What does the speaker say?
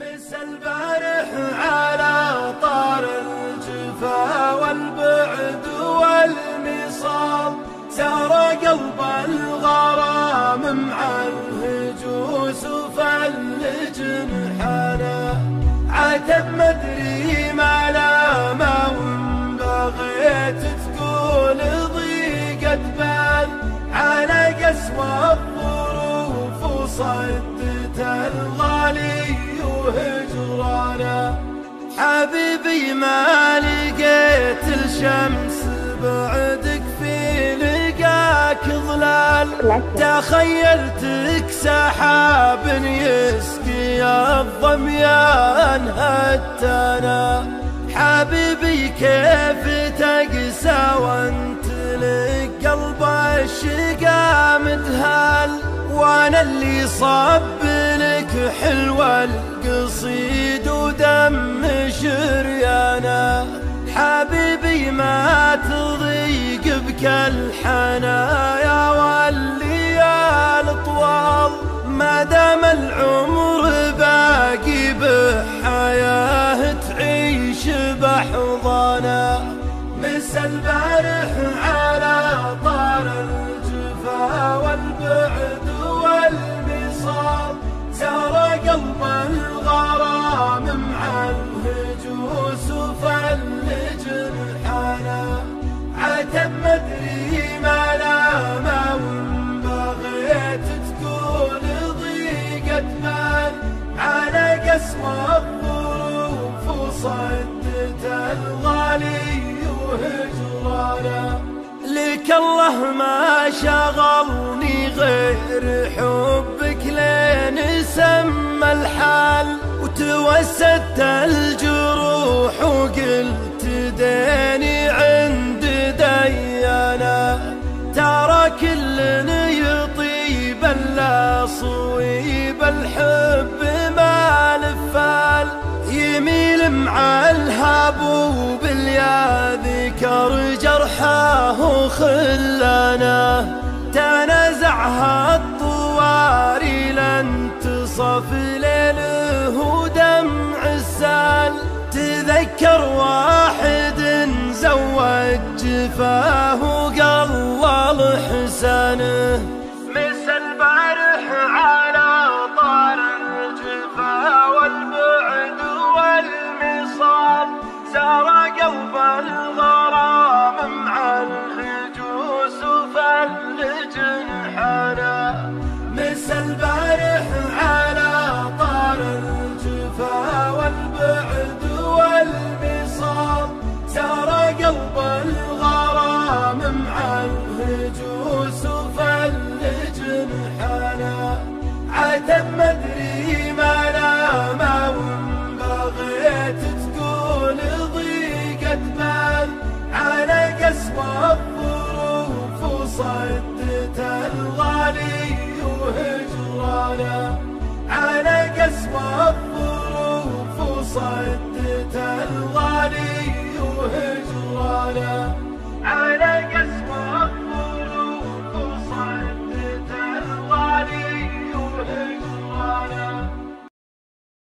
مس البارح على طار الجفا والبعد والمصاب، سار قلب الغرام مع الهجوس وفل جنحنا. عتب مدري ما لا ما بغيت تقول ضيقة بال، على قسوة الظروف وصدت الغالي وهجرانا. حبيبي ما لقيت الشمس بعدك في لقاك ظلال، تخيلتك سحاب يسقي الظميان هتنا. حبيبي كيف تقسى وانت لك قلب الشقا مدهال، وانا اللي صب لك حلو القصيد ودم شريانا. حبيبي ما تضيق بك الحنايا والليال طوال، ما دام العمر باقي بحياه تعيش بحضانا. مس البارح على طار الجفا والبعد والمصاب، سار قلب الغرام مع الهجوس وفل جنحنا. عتب مدري ما لا ما بغيت تقول ضيقة بال، على قسوة الظروف وصدت الغالي وهجرانا. لك الله ما شغلني غير حبك لين سمى الحال، وتوسدت الجروح وقلت ديني عند ديانا. ترى كل يطيب الا صويب الحب ما لفال، يميل مع الهبوب يا ذكر جرحه خلانا. تنازعها الطواري لن تصف ليله ودمع السال، تذكر واحد زوج جفاه وقلل حسانه. مس البارح على طار الجفا والبعد والمصاب، سار قلب الغرام مع الهجوس وفل جنحنا. مس البارح على طار الجفا والبعد والمصاب، سار قلب الغرام مع الهجوس وفل جنحنا. عتب مدري ما لا ما بغيت تقول ضيقة بال، على قسوة الظروف وصدت الغالي وهجرانا. على قسوة الظروف وصدت الغالي